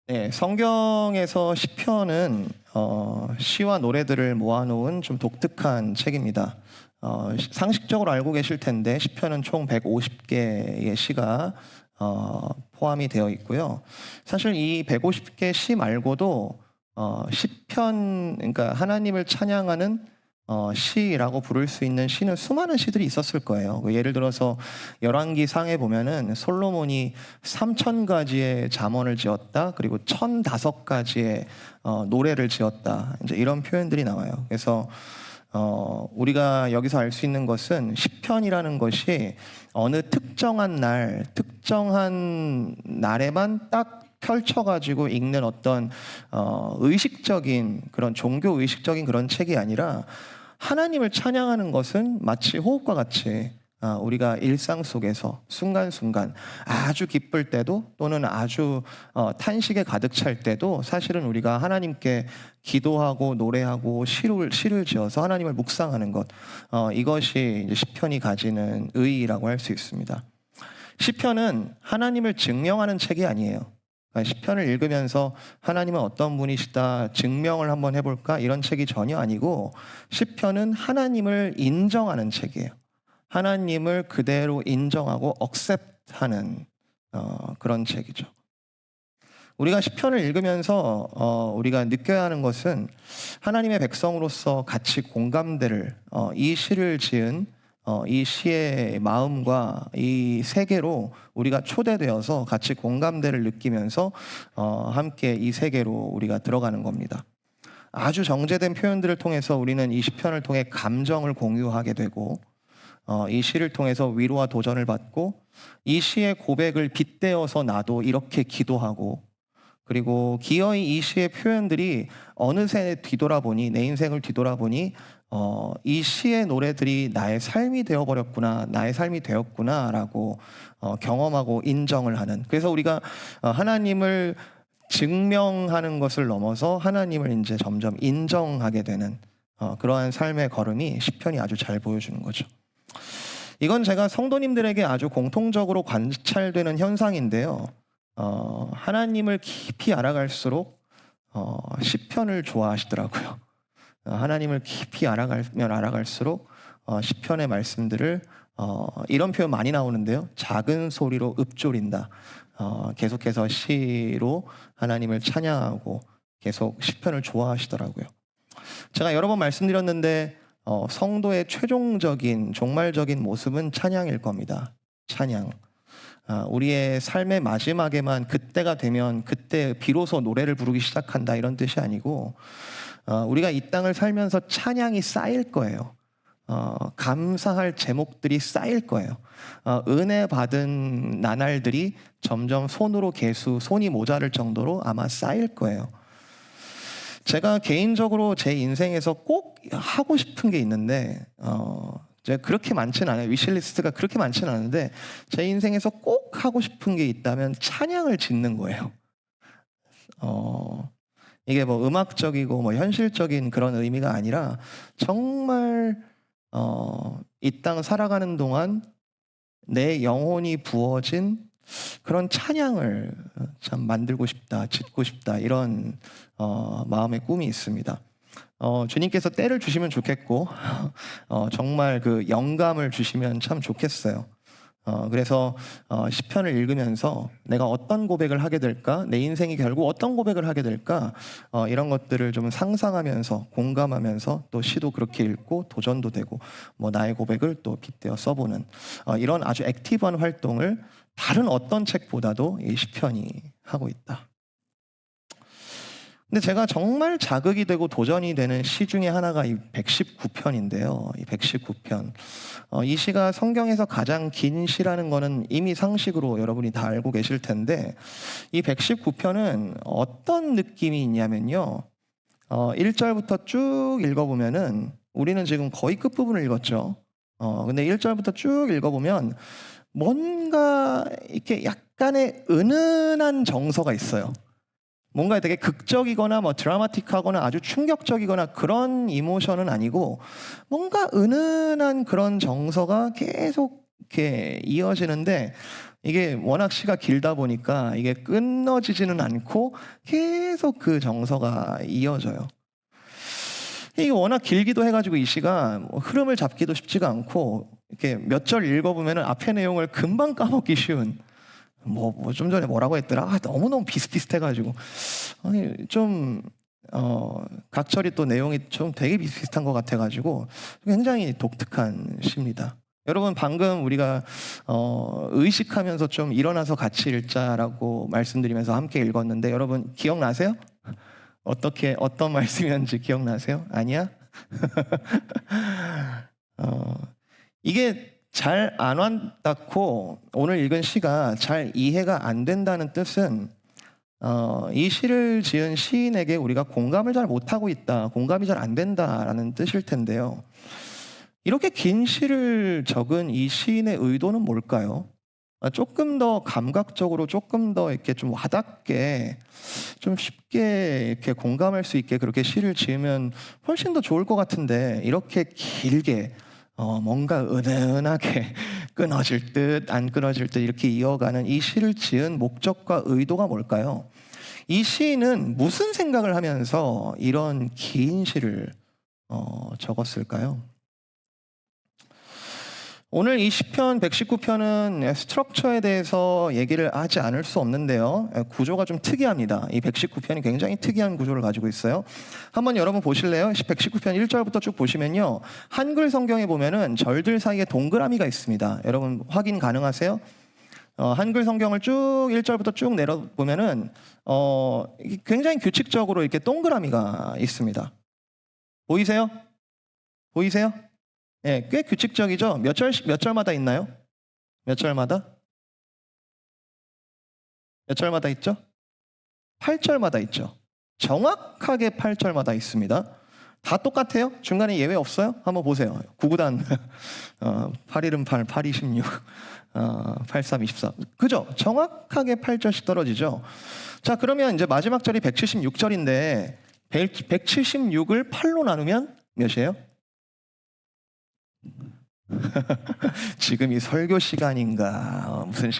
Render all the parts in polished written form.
네, 성경에서 시편은 시와 노래들을 모아놓은 좀 독특한 책입니다. 상식적으로 알고 계실 텐데 시편은 총 150개의 시가 포함이 되어 있고요. 사실 이 150개 시 말고도 시편, 그러니까 하나님을 찬양하는 시라고 부를 수 있는 시는 수많은 시들이 있었을 거예요. 예를 들어서 열왕기 상에 보면은 솔로몬이 3,000가지의 잠언을 지었다, 그리고 1,005가지의 노래를 지었다. 이제 이런 표현들이 나와요. 그래서 우리가 여기서 알 수 있는 것은 시편이라는 것이 어느 특정한 날, 특정한 날에만 딱 펼쳐가지고 읽는 어떤 의식적인 그런 종교 의식적인 그런 책이 아니라 하나님을 찬양하는 것은 마치 호흡과 같이 우리가 일상 속에서 순간순간 아주 기쁠 때도 또는 아주 탄식에 가득 찰 때도 사실은 우리가 하나님께 기도하고 노래하고 시를 지어서 하나님을 묵상하는 것, 이것이 이제 시편이 가지는 의의라고 할 수 있습니다. 시편은 하나님을 증명하는 책이 아니에요. 시편을 읽으면서 하나님은 어떤 분이시다 증명을 한번 해볼까 이런 책이 전혀 아니고, 시편은 하나님을 인정하는 책이에요. 하나님을 그대로 인정하고 억셉트하는 그런 책이죠. 우리가 시편을 읽으면서 우리가 느껴야 하는 것은 하나님의 백성으로서 같이 공감대를 이 시를 지은 이 시의 마음과 이 세계로 우리가 초대되어서 같이 공감대를 느끼면서 함께 이 세계로 우리가 들어가는 겁니다. 아주 정제된 표현들을 통해서 우리는 이 시편을 통해 감정을 공유하게 되고, 이 시를 통해서 위로와 도전을 받고, 이 시의 고백을 빗대어서 나도 이렇게 기도하고, 그리고 기어이 이 시의 표현들이 어느새 뒤돌아보니, 내 인생을 뒤돌아보니 이 시의 노래들이 나의 삶이 되어버렸구나, 나의 삶이 되었구나라고 경험하고 인정을 하는. 그래서 우리가 하나님을 증명하는 것을 넘어서 하나님을 이제 점점 인정하게 되는 그러한 삶의 걸음이 시편이 아주 잘 보여주는 거죠. 이건 제가 성도님들에게 아주 공통적으로 관찰되는 현상인데요. 하나님을 깊이 알아갈수록 시편을 좋아하시더라고요. 하나님을 깊이 알아가면 알아갈수록 시편의 말씀들을 이런 표현 많이 나오는데요. 작은 소리로 읊조린다. 계속해서 시로 하나님을 찬양하고 계속 시편을 좋아하시더라고요. 제가 여러 번 말씀드렸는데 성도의 최종적인 종말적인 모습은 찬양일 겁니다. 찬양. 우리의 삶의 마지막에만 그때가 되면 그때 비로소 노래를 부르기 시작한다 이런 뜻이 아니고, 우리가 이 땅을 살면서 찬양이 쌓일 거예요. 감사할 제목들이 쌓일 거예요. 은혜 받은 나날들이 점점 손으로 손이 모자랄 정도로 아마 쌓일 거예요. 제가 개인적으로 제 인생에서 꼭 하고 싶은 게 있는데, 제가 그렇게 많지는 않아요. 위시리스트가 그렇게 많지는 않은데, 제 인생에서 꼭 하고 싶은 게 있다면 찬양을 짓는 거예요. 이게 뭐 음악적이고 뭐 현실적인 그런 의미가 아니라 정말 이 땅 살아가는 동안 내 영혼이 부어진 그런 찬양을 참 만들고 싶다, 짓고 싶다, 이런 마음의 꿈이 있습니다. 주님께서 때를 주시면 좋겠고 정말 그 영감을 주시면 참 좋겠어요. 그래서 시편을 읽으면서 내가 어떤 고백을 하게 될까, 내 인생이 결국 어떤 고백을 하게 될까, 이런 것들을 좀 상상하면서 공감하면서 또 시도 그렇게 읽고 도전도 되고 뭐 나의 고백을 또 빗대어 써보는 이런 아주 액티브한 활동을 다른 어떤 책보다도 이 시편이 하고 있다. 근데 제가 정말 자극이 되고 도전이 되는 시 중에 하나가 이 119편인데요. 이 119편. 이 시가 성경에서 가장 긴 시라는 거는 이미 상식으로 여러분이 다 알고 계실 텐데, 이 119편은 어떤 느낌이 있냐면요. 1절부터 쭉 읽어보면은, 우리는 지금 거의 끝부분을 읽었죠. 근데 1절부터 쭉 읽어보면 뭔가 이렇게 약간의 은은한 정서가 있어요. 뭔가 되게 극적이거나 뭐 드라마틱하거나 아주 충격적이거나 그런 이모션은 아니고, 뭔가 은은한 그런 정서가 계속 이렇게 이어지는데 이게 워낙 시가 길다 보니까 이게 끊어지지는 않고 계속 그 정서가 이어져요. 이게 워낙 길기도 해가지고 이 시가 뭐 흐름을 잡기도 쉽지가 않고 이렇게 몇 절 읽어보면 앞의 내용을 금방 까먹기 쉬운 좀 전에 뭐라고 했더라? 너무너무 비슷비슷해가지고 아니 좀 각절이 또 내용이 좀 되게 비슷비슷한 것 같아가지고 굉장히 독특한 시입니다. 여러분 방금 우리가 의식하면서 좀 일어나서 같이 읽자라고 말씀드리면서 함께 읽었는데 여러분 기억나세요? 어떤 말씀이었는지 기억나세요? 아니야? 이게 잘 안 와닿고 오늘 읽은 시가 잘 이해가 안 된다는 뜻은 이 시를 지은 시인에게 우리가 공감을 잘 못하고 있다, 공감이 잘 안 된다라는 뜻일 텐데요. 이렇게 긴 시를 적은 이 시인의 의도는 뭘까요? 조금 더 감각적으로 조금 더 이렇게 좀 와닿게 좀 쉽게 이렇게 공감할 수 있게 그렇게 시를 지으면 훨씬 더 좋을 것 같은데 이렇게 길게 뭔가 은은하게 끊어질 듯 안 끊어질 듯 이렇게 이어가는 이 시를 지은 목적과 의도가 뭘까요? 이 시인은 무슨 생각을 하면서 이런 긴 시를 적었을까요? 오늘 이 시편 119편은 스트럭처에 대해서 얘기를 하지 않을 수 없는데요. 구조가 좀 특이합니다. 이 119편이 굉장히 특이한 구조를 가지고 있어요. 한번 여러분 보실래요? 119편 1절부터 쭉 보시면요. 한글 성경에 보면은 절들 사이에 동그라미가 있습니다. 여러분 확인 가능하세요? 한글 성경을 쭉 1절부터 쭉 내려보면은 굉장히 규칙적으로 이렇게 동그라미가 있습니다. 보이세요? 보이세요? 예, 꽤 규칙적이죠? 몇 절마다 있나요? 몇 절마다? 몇 절마다 있죠? 8절마다 있죠. 정확하게 8절마다 있습니다. 다 똑같아요? 중간에 예외 없어요? 한번 보세요. 구구단 8일은 8, 8, 26, 8, 3, 24. 그죠? 정확하게 8절씩 떨어지죠. 자, 그러면 이제 마지막 절이 176절인데 176을 8로 나누면 몇이에요? 지금이 설교 시간인가? 무슨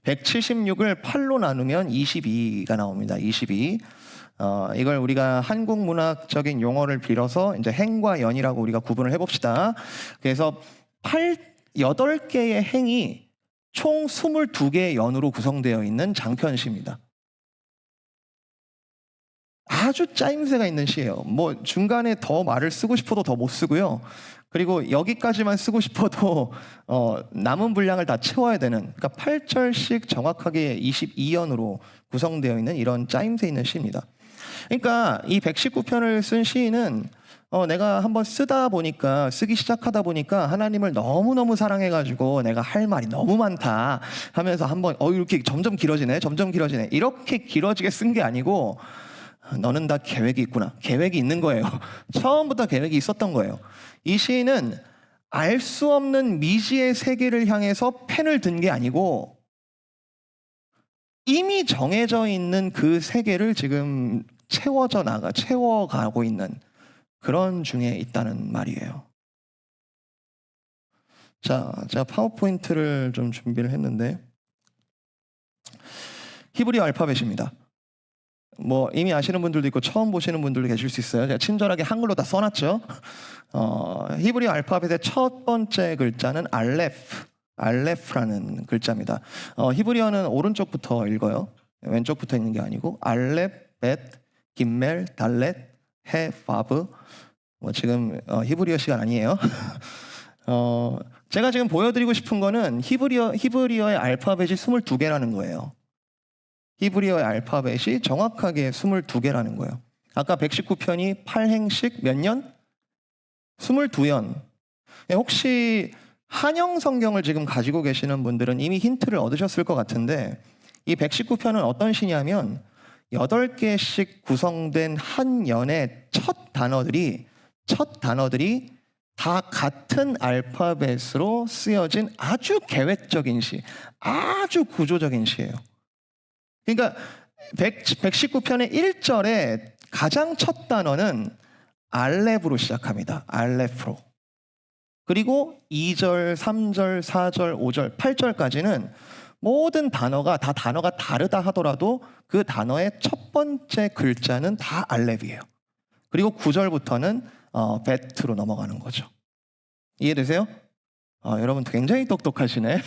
176을 8로 나누면 22가 나옵니다. 22. 이걸 우리가 한국 문학적인 용어를 빌어서 이제 행과 연이라고 우리가 구분을 해봅시다. 그래서 8개의 행이 총 22개의 연으로 구성되어 있는 장편시입니다. 아주 짜임새가 있는 시예요. 뭐 중간에 더 말을 쓰고 싶어도 더 못 쓰고요. 그리고 여기까지만 쓰고 싶어도 남은 분량을 다 채워야 되는, 그러니까 8절씩 정확하게 22연으로 구성되어 있는 이런 짜임새 있는 시입니다. 그러니까 이 119편을 쓴 시인은 내가 한번 쓰기 시작하다 보니까 하나님을 너무너무 사랑해가지고 내가 할 말이 너무 많다 하면서 한번 이렇게 점점 길어지네 이렇게 길어지게 쓴 게 아니고 너는 다 계획이 있구나. 계획이 있는 거예요. 처음부터 계획이 있었던 거예요. 이 시인은 알 수 없는 미지의 세계를 향해서 펜을 든 게 아니고 이미 정해져 있는 그 세계를 지금 채워가고 있는 그런 중에 있다는 말이에요. 자, 제가 파워포인트를 좀 준비를 했는데 히브리어 알파벳입니다. 뭐 이미 아시는 분들도 있고 처음 보시는 분들도 계실 수 있어요. 제가 친절하게 한글로 다 써놨죠. 히브리어 알파벳의 첫 번째 글자는 알레프라는 글자입니다. 히브리어는 오른쪽부터 읽어요. 왼쪽부터 읽는 게 아니고 알렙, 벳, 김멜, 달렛, 해, 바브. 지금 히브리어 시간 아니에요. 제가 지금 보여드리고 싶은 거는 히브리어의 알파벳이 22개라는 거예요. 히브리어의 알파벳이 정확하게 22개라는 거예요. 아까 119편이 8행씩 몇 년? 22연. 혹시 한영 성경을 지금 가지고 계시는 분들은 이미 힌트를 얻으셨을 것 같은데 이 119편은 어떤 시냐면 8개씩 구성된 한 연의 첫 단어들이 다 같은 알파벳으로 쓰여진 아주 계획적인 시, 아주 구조적인 시예요. 그러니까 119편의 1절에 가장 첫 단어는 알렙으로 시작합니다. 알렙으로. 그리고 2절, 3절, 4절, 5절, 8절까지는 모든 단어가 다 단어가 다르다 하더라도 그 단어의 첫 번째 글자는 다 알렙이에요. 그리고 9절부터는 베트로 넘어가는 거죠. 이해되세요? 여러분 굉장히 똑똑하시네.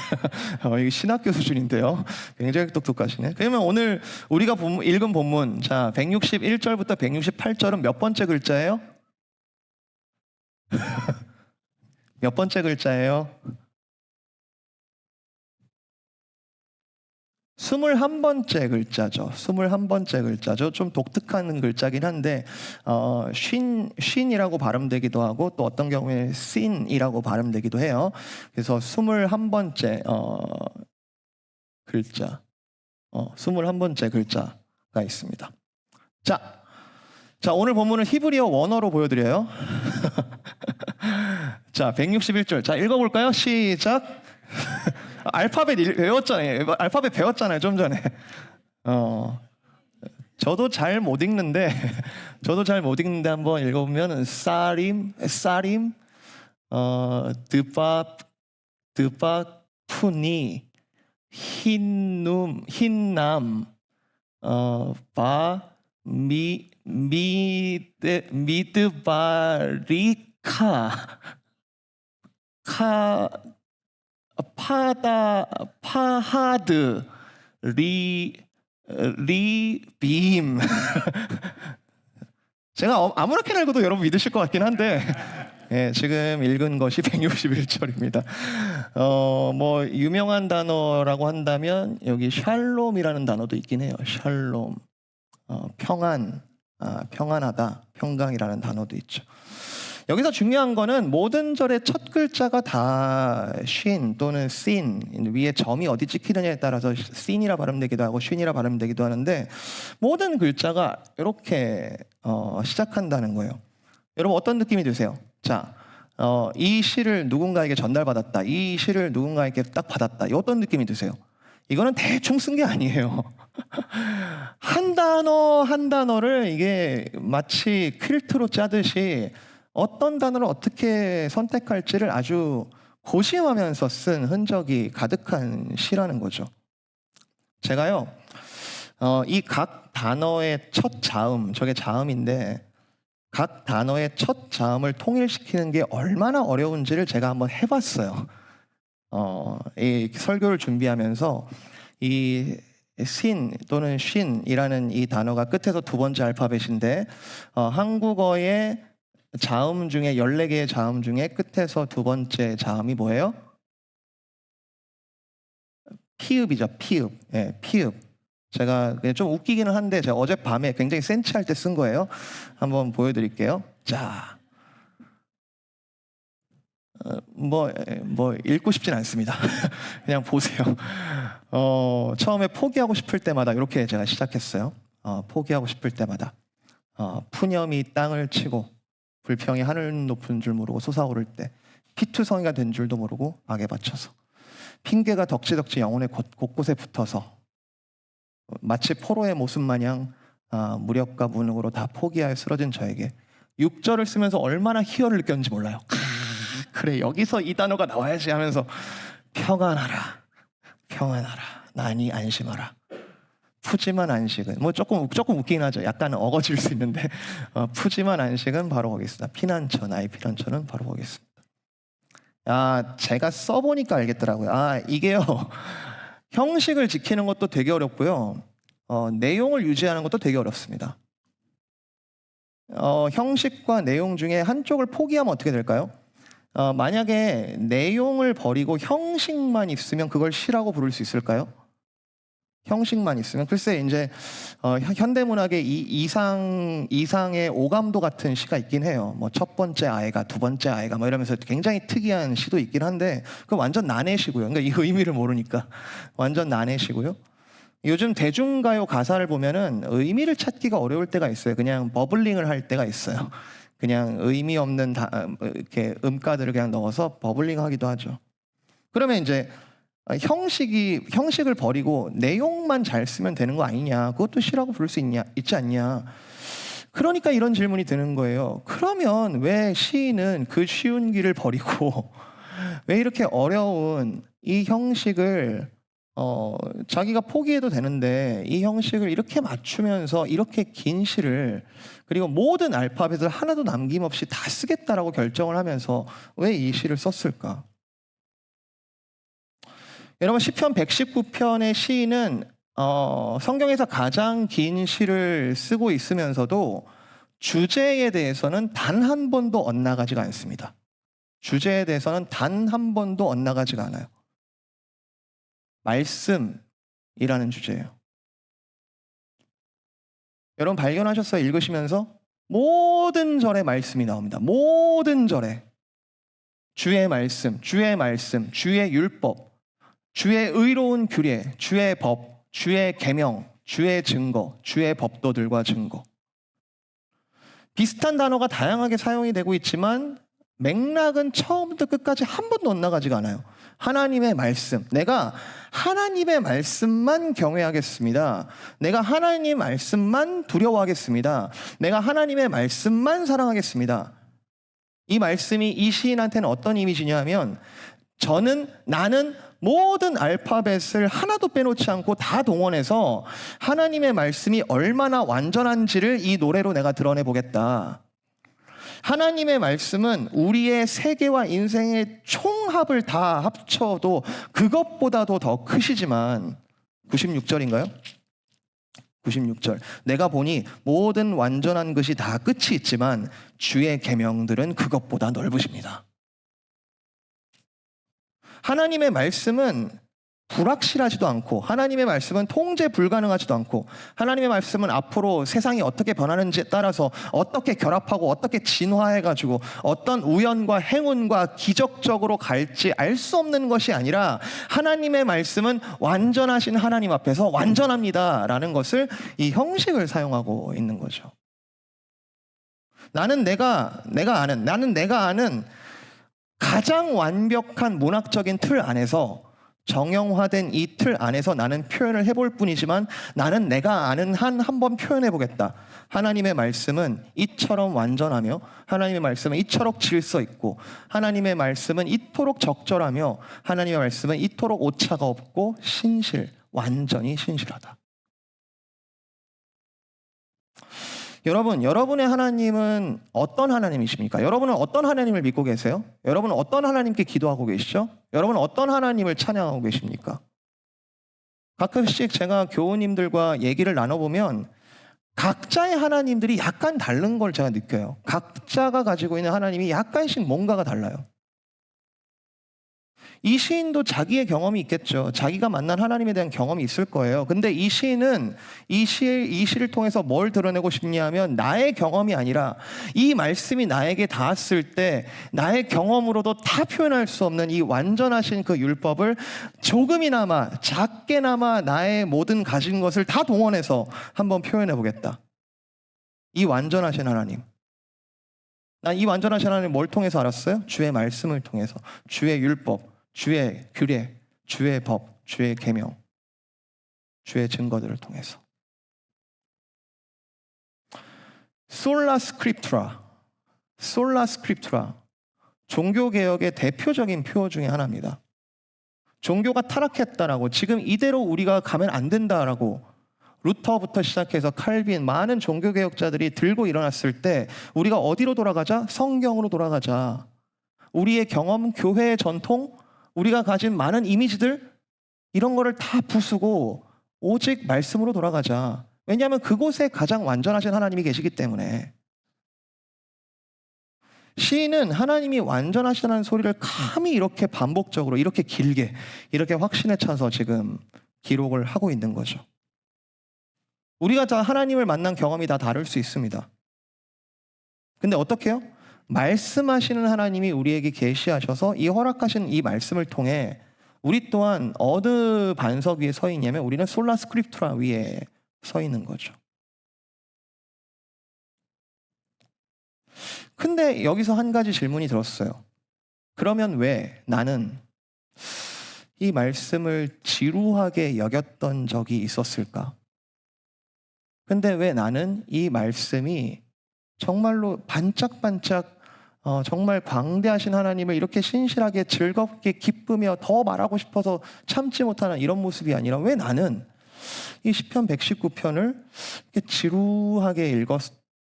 이게 신학교 수준인데요. 굉장히 똑똑하시네. 그러면 오늘 우리가 읽은 본문, 자 161절부터 168절은 몇 번째 글자예요? 몇 번째 글자예요? 21번째 글자죠. 21번째 글자죠. 좀 독특한 글자긴 한데 쉰이라고 발음되기도 하고 또 어떤 경우에 씬이라고 발음되기도 해요. 그래서 21번째 글자 21번째 글자가 있습니다. 자 오늘 본문은 히브리어 원어로 보여드려요. 자 161절 자 읽어볼까요? 시작. 알파벳 외웠잖아요. 알파벳 배웠잖아요. 좀 전에. 저도 잘 못 읽는데 한번 읽어보면 사림, 드밥, 푸니, 흰남, 미드바리카, 파하드, 리빔. 제가 아무렇게나 읽어도 여러분 믿으실 것 같긴 한데 예, 지금 읽은 것이 161절입니다. 뭐 유명한 단어라고 한다면 여기 샬롬이라는 단어도 있긴 해요. 샬롬, 평안, 평안하다, 평강이라는 단어도 있죠. 여기서 중요한 거는 모든 절의 첫 글자가 다 쉰 또는 씬, 위에 점이 어디 찍히느냐에 따라서 씬이라 발음되기도 하고 쉰이라 발음되기도 하는데 모든 글자가 이렇게 시작한다는 거예요. 여러분 어떤 느낌이 드세요? 자, 이 시를 누군가에게 전달받았다. 이 시를 누군가에게 딱 받았다. 어떤 느낌이 드세요? 이거는 대충 쓴 게 아니에요. 한 단어 한 단어를 이게 마치 퀼트로 짜듯이 어떤 단어를 어떻게 선택할지를 아주 고심하면서 쓴 흔적이 가득한 시라는 거죠. 제가요, 이 각 단어의 첫 자음, 저게 자음인데 각 단어의 첫 자음을 통일시키는 게 얼마나 어려운지를 제가 한번 해봤어요. 이 설교를 준비하면서 이 신 또는 쉰이라는 이 단어가 끝에서 두 번째 알파벳인데 한국어의 자음 중에 14개의 자음 중에 끝에서 두 번째 자음이 뭐예요? 피읍이죠. 피읍. 예, 피읍. 제가 좀 웃기기는 한데 제가 어젯밤에 굉장히 센치할 때 쓴 거예요. 한번 보여드릴게요. 자, 뭐 읽고 싶진 않습니다. 그냥 보세요. 처음에 포기하고 싶을 때마다 이렇게 제가 시작했어요. 포기하고 싶을 때마다 푸념이 땅을 치고 불평이 하늘 높은 줄 모르고 솟아오를 때 피투성이가 된 줄도 모르고 악에 바쳐서 핑계가 덕지덕지 영혼의 곳곳에 붙어서 마치 포로의 모습 마냥 무력과 무능으로 다 포기하여 쓰러진 저에게 6절을 쓰면서 얼마나 희열을 느꼈는지 몰라요. 그래 여기서 이 단어가 나와야지 하면서 평안하라 나니 안심하라. 푸짐한 안식은 뭐 조금 웃기긴 하죠. 약간 어거질 수 있는데 푸짐한 안식은 바로 거기 있습니다. 피난처, 나의 피난처는 바로 거기 있습니다. 제가 써보니까 알겠더라고요. 이게요 형식을 지키는 것도 되게 어렵고요. 내용을 유지하는 것도 되게 어렵습니다. 형식과 내용 중에 한쪽을 포기하면 어떻게 될까요? 만약에 내용을 버리고 형식만 있으면 그걸 시라고 부를 수 있을까요? 형식만 있으면 글쎄 이제 현대문학의 이상의 오감도 같은 시가 있긴 해요. 뭐 첫 번째 아이가, 두 번째 아이가 뭐 이러면서 굉장히 특이한 시도 있긴 한데 그 완전 난해시고요. 그러니까 이 의미를 모르니까 완전 난해시고요. 요즘 대중가요 가사를 보면은 의미를 찾기가 어려울 때가 있어요. 그냥 버블링을 할 때가 있어요. 그냥 의미 없는 이렇게 음가들을 그냥 넣어서 버블링하기도 하죠. 그러면 이제 형식을 버리고 내용만 잘 쓰면 되는 거 아니냐? 그것도 시라고 부를 수 있지 않냐? 그러니까 이런 질문이 드는 거예요. 그러면 왜 시인은 그 쉬운 길을 버리고 왜 이렇게 어려운 이 형식을 자기가 포기해도 되는데 이 형식을 이렇게 맞추면서 이렇게 긴 시를, 그리고 모든 알파벳을 하나도 남김없이 다 쓰겠다라고 결정을 하면서 왜 이 시를 썼을까? 여러분, 시편 119편의 시인은 성경에서 가장 긴 시를 쓰고 있으면서도 주제에 대해서는 단 한 번도 엇나가지가 않습니다. 주제에 대해서는 단 한 번도 엇나가지가 않아요. 말씀이라는 주제예요. 여러분 발견하셨어요? 읽으시면서 모든 절에 말씀이 나옵니다. 모든 절에 주의 말씀, 주의 말씀, 주의 율법, 주의 의로운 규례, 주의 법, 주의 계명, 주의 증거, 주의 법도들과 증거. 비슷한 단어가 다양하게 사용이 되고 있지만 맥락은 처음부터 끝까지 한 번도 엇나가지가 않아요. 하나님의 말씀, 내가 하나님의 말씀만 경외하겠습니다. 내가 하나님의 말씀만 두려워하겠습니다. 내가 하나님의 말씀만 사랑하겠습니다. 이 말씀이 이 시인한테는 어떤 이미지냐면, 나는 모든 알파벳을 하나도 빼놓지 않고 다 동원해서 하나님의 말씀이 얼마나 완전한지를 이 노래로 내가 드러내 보겠다. 하나님의 말씀은 우리의 세계와 인생의 총합을 다 합쳐도 그것보다도 더 크시지만, 96절인가요? 96절. 내가 보니 모든 완전한 것이 다 끝이 있지만 주의 계명들은 그것보다 넓으십니다. 하나님의 말씀은 불확실하지도 않고, 하나님의 말씀은 통제 불가능하지도 않고, 하나님의 말씀은 앞으로 세상이 어떻게 변하는지에 따라서 어떻게 결합하고 어떻게 진화해가지고 어떤 우연과 행운과 기적적으로 갈지 알 수 없는 것이 아니라, 하나님의 말씀은 완전하신 하나님 앞에서 완전합니다라는 것을, 이 형식을 사용하고 있는 거죠. 나는 내가 아는 가장 완벽한 문학적인 틀 안에서, 정형화된 이 틀 안에서 나는 표현을 해볼 뿐이지만, 나는 내가 아는 한번 표현해 보겠다. 하나님의 말씀은 이처럼 완전하며, 하나님의 말씀은 이처럼 질서 있고, 하나님의 말씀은 이토록 적절하며, 하나님의 말씀은 이토록 오차가 없고 완전히 신실하다. 여러분, 여러분의 하나님은 어떤 하나님이십니까? 여러분은 어떤 하나님을 믿고 계세요? 여러분은 어떤 하나님께 기도하고 계시죠? 여러분은 어떤 하나님을 찬양하고 계십니까? 가끔씩 제가 교우님들과 얘기를 나눠보면 각자의 하나님들이 약간 다른 걸 제가 느껴요. 각자가 가지고 있는 하나님이 약간씩 뭔가가 달라요. 이 시인도 자기의 경험이 있겠죠. 자기가 만난 하나님에 대한 경험이 있을 거예요. 근데 이 시인은 이 시를 통해서 뭘 드러내고 싶냐면, 나의 경험이 아니라 이 말씀이 나에게 닿았을 때 나의 경험으로도 다 표현할 수 없는 이 완전하신 그 율법을 조금이나마, 작게나마 나의 모든 가진 것을 다 동원해서 한번 표현해 보겠다. 이 완전하신 하나님. 난 이 완전하신 하나님 뭘 통해서 알았어요? 주의 말씀을 통해서, 주의 율법, 주의 규례, 주의 법, 주의 계명, 주의 증거들을 통해서. 솔라 스크립투라, 종교개혁의 대표적인 표 중에 하나입니다. 종교가 타락했다라고, 지금 이대로 우리가 가면 안 된다라고 루터부터 시작해서 칼빈, 많은 종교개혁자들이 들고 일어났을 때 우리가 어디로 돌아가자? 성경으로 돌아가자. 우리의 경험, 교회의 전통, 우리가 가진 많은 이미지들, 이런 거를 다 부수고 오직 말씀으로 돌아가자. 왜냐하면 그곳에 가장 완전하신 하나님이 계시기 때문에. 시인은 하나님이 완전하시다는 소리를 감히 이렇게 반복적으로, 이렇게 길게, 이렇게 확신에 차서 지금 기록을 하고 있는 거죠. 우리가 다 하나님을 만난 경험이 다 다를 수 있습니다. 근데 어떻게 해요? 말씀하시는 하나님이 우리에게 계시하셔서 이 허락하신 이 말씀을 통해 우리 또한 어느 반석 위에 서 있냐면, 우리는 솔라 스크립투라 위에 서 있는 거죠. 근데 여기서 한 가지 질문이 들었어요. 그러면 왜 나는 이 말씀을 지루하게 여겼던 적이 있었을까? 근데 왜 나는 이 말씀이 정말로 반짝반짝 정말 광대하신 하나님을 이렇게 신실하게 즐겁게 기쁘며 더 말하고 싶어서 참지 못하는 이런 모습이 아니라 왜 나는 이 시편 119편을 이렇게 지루하게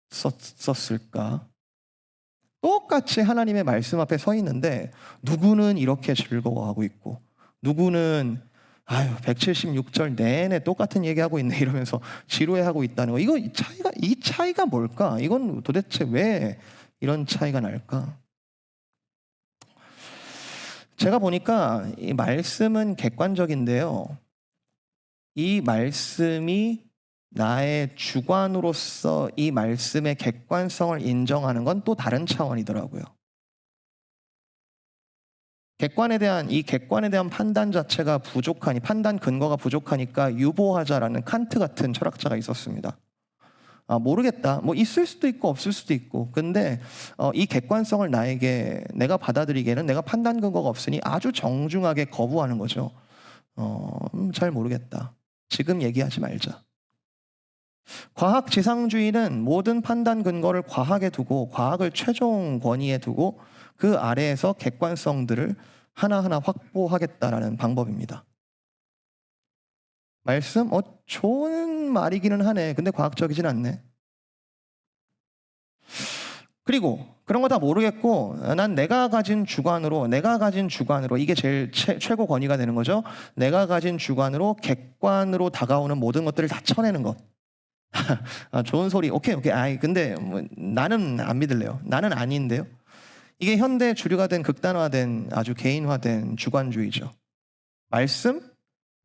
읽었었을까? 똑같이 하나님의 말씀 앞에 서 있는데 누구는 이렇게 즐거워하고 있고 누구는 176절 내내 똑같은 얘기하고 있네 이러면서 지루해하고 있다는 거. 이 차이가 뭘까? 이건 도대체 왜 이런 차이가 날까? 제가 보니까 이 말씀은 객관적인데요. 이 말씀이 나의 주관으로서 이 말씀의 객관성을 인정하는 건 또 다른 차원이더라고요. 객관에 대한 판단 자체가 부족하니, 판단 근거가 부족하니까 유보하자라는 칸트 같은 철학자가 있었습니다. 모르겠다. 뭐 있을 수도 있고 없을 수도 있고. 근데 이 객관성을 내가 받아들이기에는 내가 판단 근거가 없으니 아주 정중하게 거부하는 거죠. 잘 모르겠다. 지금 얘기하지 말자. 과학 지상주의는 모든 판단 근거를 과학에 두고 과학을 최종 권위에 두고 그 아래에서 객관성들을 하나하나 확보하겠다라는 방법입니다. 말씀? 좋은 말이기는 하네. 근데 과학적이진 않네. 그리고 그런 거 다 모르겠고 난 내가 가진 주관으로 이게 제일 최고 권위가 되는 거죠. 내가 가진 주관으로 객관으로 다가오는 모든 것들을 다 쳐내는 것. 좋은 소리. 오케이. 근데 나는 안 믿을래요. 나는 아닌데요. 이게 현대 주류가 된 극단화된 아주 개인화된 주관주의죠. 말씀?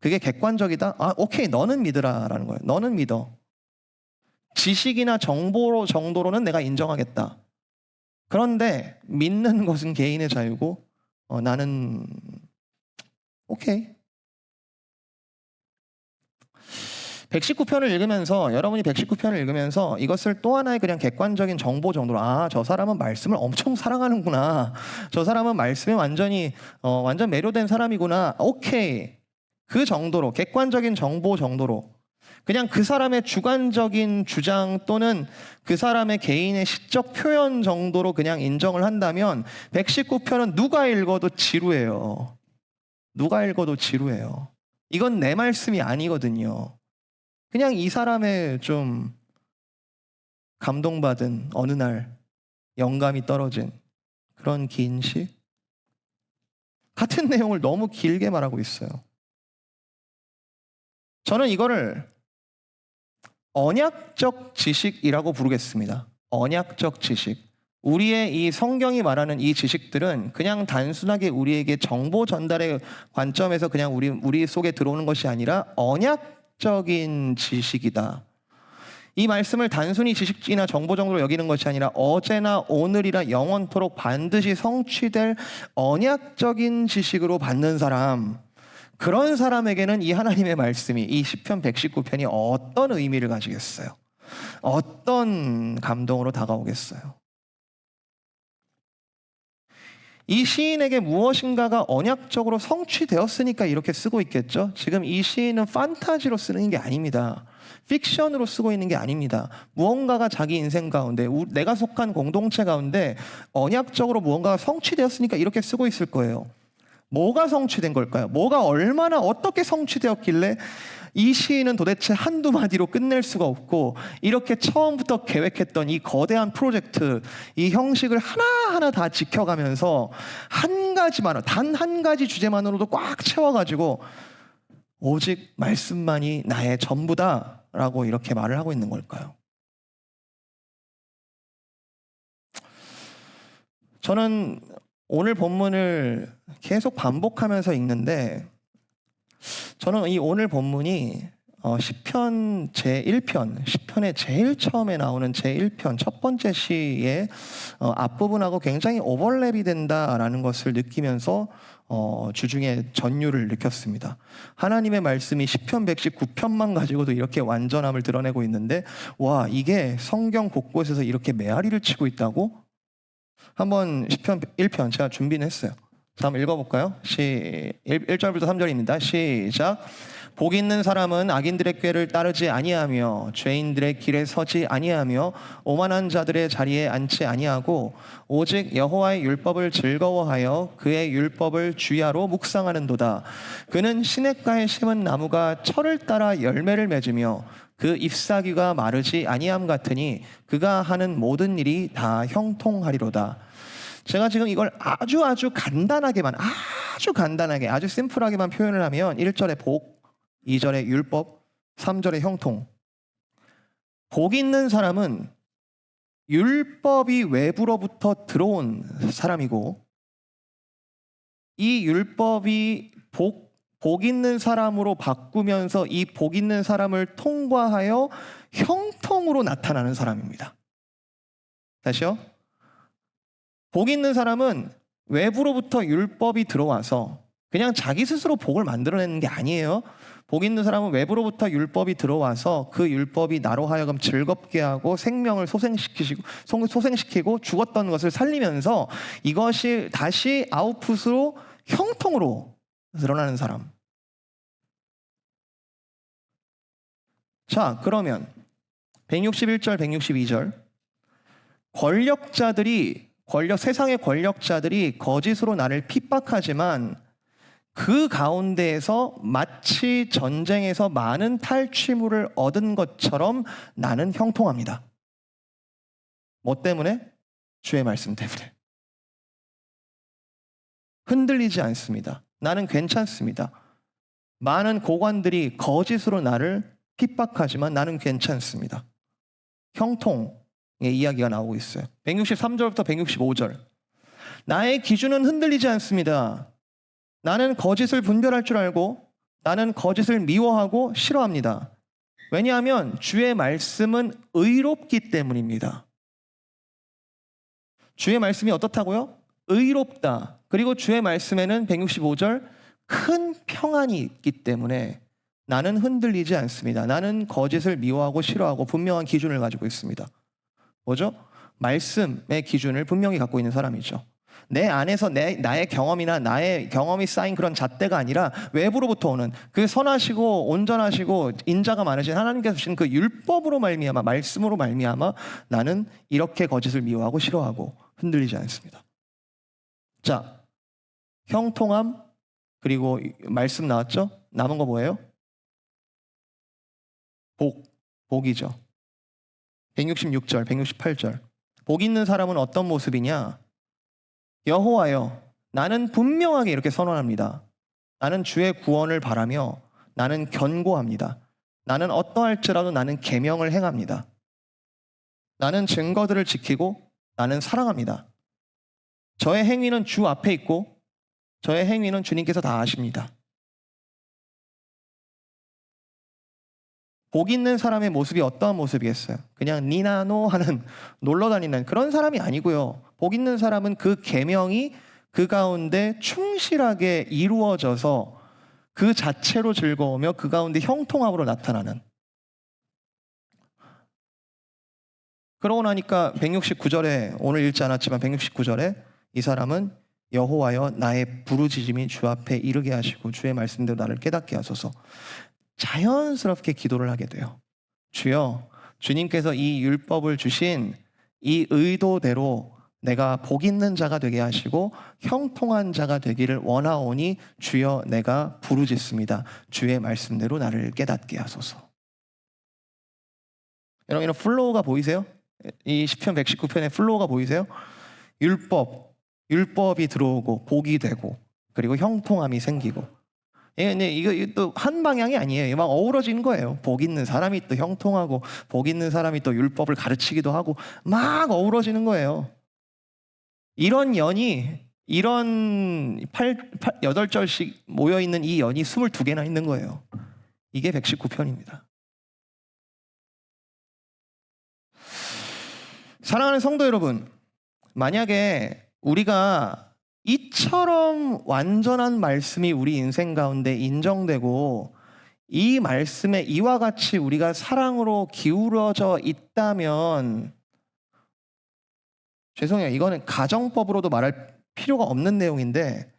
그게 객관적이다? 오케이. 너는 믿으라라는 거예요. 너는 믿어. 지식이나 정보 정도로는 내가 인정하겠다. 그런데 믿는 것은 개인의 자유고 나는 오케이. 119편을 읽으면서 여러분이 119편을 읽으면서 이것을 또 하나의 그냥 객관적인 정보 정도로 저 사람은 말씀을 엄청 사랑하는구나. 저 사람은 말씀에 완전 매료된 사람이구나. 오케이. 그 정도로 객관적인 정보 정도로 그냥 그 사람의 주관적인 주장 또는 그 사람의 개인의 시적 표현 정도로 그냥 인정을 한다면 119편은 누가 읽어도 지루해요. 누가 읽어도 지루해요. 이건 내 말씀이 아니거든요. 그냥 이 사람의 좀 감동받은 어느 날 영감이 떨어진 그런 긴 시? 같은 내용을 너무 길게 말하고 있어요. 저는 이거를 언약적 지식이라고 부르겠습니다. 언약적 지식. 우리의 이 성경이 말하는 이 지식들은 그냥 단순하게 우리에게 정보 전달의 관점에서 그냥 우리 속에 들어오는 것이 아니라 언약적인 지식이다. 이 말씀을 단순히 지식이나 정보 정도로 여기는 것이 아니라 어제나 오늘이나 영원토록 반드시 성취될 언약적인 지식으로 받는 사람, 그런 사람에게는 이 하나님의 말씀이 이 시편 119편이 어떤 의미를 가지겠어요? 어떤 감동으로 다가오겠어요? 이 시인에게 무엇인가가 언약적으로 성취되었으니까 이렇게 쓰고 있겠죠? 지금 이 시인은 판타지로 쓰는 게 아닙니다. 픽션으로 쓰고 있는 게 아닙니다. 무언가가 자기 인생 가운데 내가 속한 공동체 가운데 언약적으로 무언가가 성취되었으니까 이렇게 쓰고 있을 거예요. 뭐가 성취된 걸까요? 뭐가 얼마나 어떻게 성취되었길래 이 시인은 도대체 한두 마디로 끝낼 수가 없고 이렇게 처음부터 계획했던 이 거대한 프로젝트, 이 형식을 하나하나 다 지켜가면서 단 한 가지 주제만으로도 꽉 채워가지고 오직 말씀만이 나의 전부다 라고 이렇게 말을 하고 있는 걸까요? 저는 오늘 본문을 계속 반복하면서 읽는데 저는 이 오늘 본문이 시편 제1편, 시편의 제일 처음에 나오는 제1편 첫 번째 시의 앞부분하고 굉장히 오버랩이 된다라는 것을 느끼면서 주중에 전율을 느꼈습니다. 하나님의 말씀이 시편 119편만 가지고도 이렇게 완전함을 드러내고 있는데 와, 이게 성경 곳곳에서 이렇게 메아리를 치고 있다고? 한번 시편 1편 제가 준비는 했어요. 다음 읽어볼까요? 1절부터 3절입니다. 시작. 복 있는 사람은 악인들의 꾀를 따르지 아니하며 죄인들의 길에 서지 아니하며 오만한 자들의 자리에 앉지 아니하고 오직 여호와의 율법을 즐거워하여 그의 율법을 주야로 묵상하는도다. 그는 시냇가에 심은 나무가 철을 따라 열매를 맺으며 그 잎사귀가 마르지 아니함 같으니 그가 하는 모든 일이 다 형통하리로다. 제가 지금 이걸 아주 간단하게만 아주 심플하게만 표현을 하면 1절에 복, 2절에 율법, 3절에 형통. 복 있는 사람은 율법이 외부로부터 들어온 사람이고 이 율법이 복 있는 사람으로 바꾸면서 이 복 있는 사람을 통과하여 형통으로 나타나는 사람입니다. 다시요. 복 있는 사람은 외부로부터 율법이 들어와서 그냥 자기 스스로 복을 만들어내는 게 아니에요. 복 있는 사람은 외부로부터 율법이 들어와서 그 율법이 나로 하여금 즐겁게 하고 생명을 소생시키고 죽었던 것을 살리면서 이것이 다시 아웃풋으로 형통으로 드러나는 사람. 자, 그러면 161절, 162절 세상의 권력자들이 거짓으로 나를 핍박하지만 그 가운데에서 마치 전쟁에서 많은 탈취물을 얻은 것처럼 나는 형통합니다. 뭐 때문에? 주의 말씀 때문에. 흔들리지 않습니다. 나는 괜찮습니다. 많은 고관들이 거짓으로 나를 핍박하지만 나는 괜찮습니다. 형통의 이야기가 나오고 있어요. 163절부터 165절. 나의 기준은 흔들리지 않습니다. 나는 거짓을 분별할 줄 알고 나는 거짓을 미워하고 싫어합니다. 왜냐하면 주의 말씀은 의롭기 때문입니다. 주의 말씀이 어떻다고요? 의롭다. 그리고 주의 말씀에는 165절 큰 평안이 있기 때문에 나는 흔들리지 않습니다. 나는 거짓을 미워하고 싫어하고 분명한 기준을 가지고 있습니다. 뭐죠? 말씀의 기준을 분명히 갖고 있는 사람이죠. 내 안에서 나의 경험이나 나의 경험이 쌓인 그런 잣대가 아니라 외부로부터 오는 그 선하시고 온전하시고 인자가 많으신 하나님께서 주신 그 율법으로 말미암아 말씀으로 말미암아 나는 이렇게 거짓을 미워하고 싫어하고 흔들리지 않습니다. 자, 형통함 그리고 말씀 나왔죠? 남은 거 뭐예요? 복이죠. 166절, 168절. 복 있는 사람은 어떤 모습이냐? 여호와여, 나는 분명하게 이렇게 선언합니다. 나는 주의 구원을 바라며 나는 견고합니다. 나는 어떠할지라도 나는 계명을 행합니다. 나는 증거들을 지키고 나는 사랑합니다. 저의 행위는 주 앞에 있고 저의 행위는 주님께서 다 아십니다. 복 있는 사람의 모습이 어떠한 모습이겠어요? 그냥 니나노 하는 놀러다니는 그런 사람이 아니고요. 복 있는 사람은 그 계명이 그 가운데 충실하게 이루어져서 그 자체로 즐거우며 그 가운데 형통함으로 나타나는. 그러고 나니까 169절에 오늘 읽지 않았지만 169절에 이 사람은 여호와여 나의 부르짖음이 주 앞에 이르게 하시고 주의 말씀대로 나를 깨닫게 하소서. 자연스럽게 기도를 하게 돼요. 주여, 주님께서 이 율법을 주신 이 의도대로 내가 복 있는 자가 되게 하시고 형통한 자가 되기를 원하오니 주여 내가 부르짖습니다. 주의 말씀대로 나를 깨닫게 하소서. 여러분 이런 플로우가 보이세요? 이 시편 119편의 플로우가 보이세요? 율법이 들어오고 복이 되고 그리고 형통함이 생기고. 근데 이거 또 한 방향이 아니에요. 막 어우러지는 거예요. 복 있는 사람이 또 형통하고 복 있는 사람이 또 율법을 가르치기도 하고 막 어우러지는 거예요. 이런 연이 이런 8절씩 모여있는 이 연이 22개나 있는 거예요. 이게 119편입니다. 사랑하는 성도 여러분, 만약에 우리가 이처럼 완전한 말씀이 우리 인생 가운데 인정되고 이 말씀에 이와 같이 우리가 사랑으로 기울어져 있다면 죄송해요. 이거는 가정법으로도 말할 필요가 없는 내용인데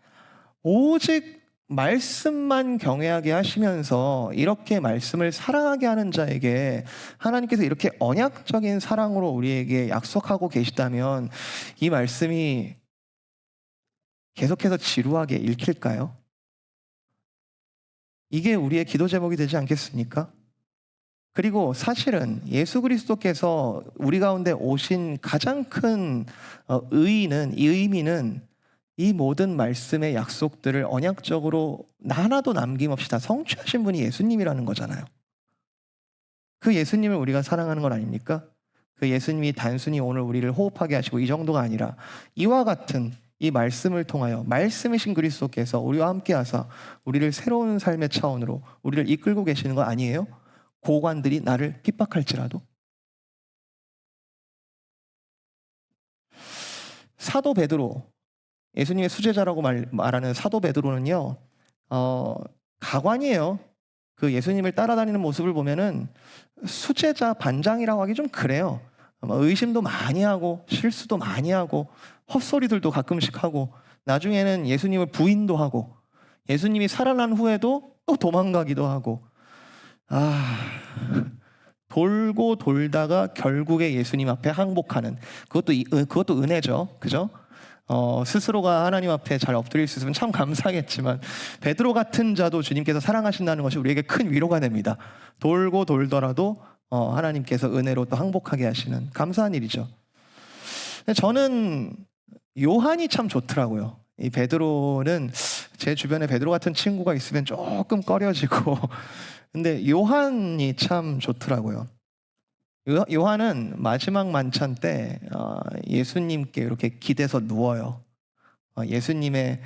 오직 말씀만 경외하게 하시면서 이렇게 말씀을 사랑하게 하는 자에게 하나님께서 이렇게 언약적인 사랑으로 우리에게 약속하고 계시다면 이 말씀이 계속해서 지루하게 읽힐까요? 이게 우리의 기도 제목이 되지 않겠습니까? 그리고 사실은 예수 그리스도께서 우리 가운데 오신 가장 큰 의미는 이 모든 말씀의 약속들을 언약적으로 하나도 남김없이 다 성취하신 분이 예수님이라는 거잖아요. 그 예수님을 우리가 사랑하는 건 아닙니까? 그 예수님이 단순히 오늘 우리를 호흡하게 하시고 이 정도가 아니라 이와 같은 이 말씀을 통하여 말씀이신 그리스도께서 우리와 함께 하사 우리를 새로운 삶의 차원으로 우리를 이끌고 계시는 거 아니에요? 고관들이 나를 핍박할지라도. 사도 베드로, 예수님의 수제자라고 말하는 사도 베드로는요, 가관이에요. 그 예수님을 따라다니는 모습을 보면은 수제자 반장이라고 하기 좀 그래요. 의심도 많이 하고 실수도 많이 하고 헛소리들도 가끔씩 하고 나중에는 예수님을 부인도 하고 예수님이 살아난 후에도 또 도망가기도 하고 돌고 돌다가 결국에 예수님 앞에 항복하는 그것도 은혜죠. 그죠? 스스로가 하나님 앞에 잘 엎드릴 수 있으면 참 감사하겠지만 베드로 같은 자도 주님께서 사랑하신다는 것이 우리에게 큰 위로가 됩니다. 돌고 돌더라도 하나님께서 은혜로 또 항복하게 하시는 감사한 일이죠. 저는 요한이 참 좋더라고요. 이 베드로는 제 주변에 베드로 같은 친구가 있으면 조금 꺼려지고 근데 요한이 참 좋더라고요. 요한은 마지막 만찬 때 예수님께 이렇게 기대서 누워요. 예수님의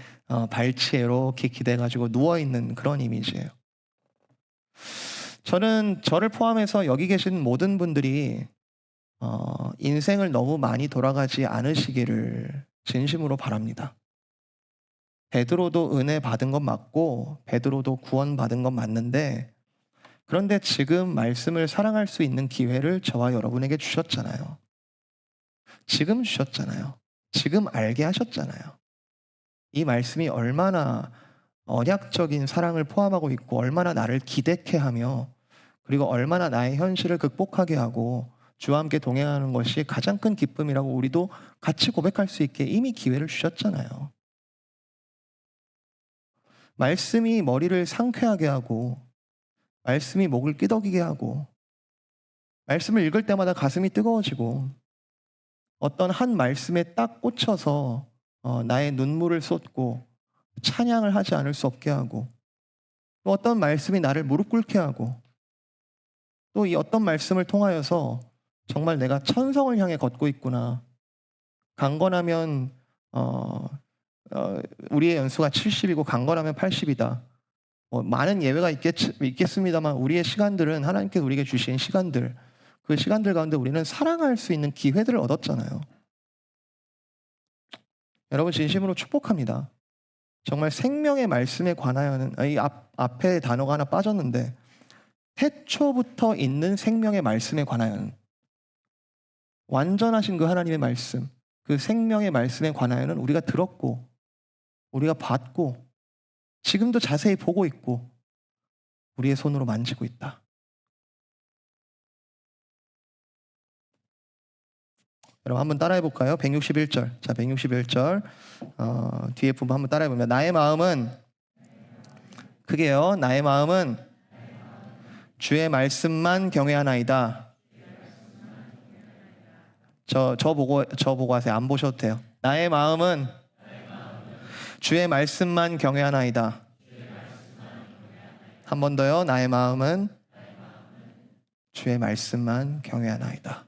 발치에 이렇게 기대가지고 누워있는 그런 이미지예요. 저는 저를 포함해서 여기 계신 모든 분들이 인생을 너무 많이 돌아가지 않으시기를 진심으로 바랍니다. 베드로도 은혜 받은 건 맞고 베드로도 구원 받은 건 맞는데 그런데 지금 말씀을 사랑할 수 있는 기회를 저와 여러분에게 주셨잖아요. 지금 주셨잖아요. 지금 알게 하셨잖아요. 이 말씀이 얼마나 언약적인 사랑을 포함하고 있고 얼마나 나를 기대케 하며 그리고 얼마나 나의 현실을 극복하게 하고 주와 함께 동행하는 것이 가장 큰 기쁨이라고 우리도 같이 고백할 수 있게 이미 기회를 주셨잖아요. 말씀이 머리를 상쾌하게 하고 말씀이 목을 끄덕이게 하고 말씀을 읽을 때마다 가슴이 뜨거워지고 어떤 한 말씀에 딱 꽂혀서 나의 눈물을 쏟고 찬양을 하지 않을 수 없게 하고 또 어떤 말씀이 나를 무릎 꿇게 하고 또 이 어떤 말씀을 통하여서 정말 내가 천성을 향해 걷고 있구나. 강건하면 우리의 연수가 70이고 강건하면 80이다. 많은 예외가 있겠습니다만 우리의 시간들은 하나님께서 우리에게 주신 시간들, 그 시간들 가운데 우리는 사랑할 수 있는 기회들을 얻었잖아요. 여러분 진심으로 축복합니다. 정말 생명의 말씀에 관하여는 이 앞에 단어가 하나 빠졌는데 태초부터 있는 생명의 말씀에 관하여는 완전하신 그 하나님의 말씀, 그 생명의 말씀에 관하여는 우리가 들었고 우리가 봤고 지금도 자세히 보고 있고 우리의 손으로 만지고 있다. 여러분 한번 따라해 볼까요? 161절. 자, 161절 뒤에 부분 한번 따라해 보면 나의 마음은 그게요. 나의 마음은 주의 말씀만 경외하나이다. 저 보고 하세요. 안 보셔도 돼요. 나의 마음은 주의 말씀만 경외하나이다. 한 번 더요. 나의 마음은 주의 말씀만 경외하나이다.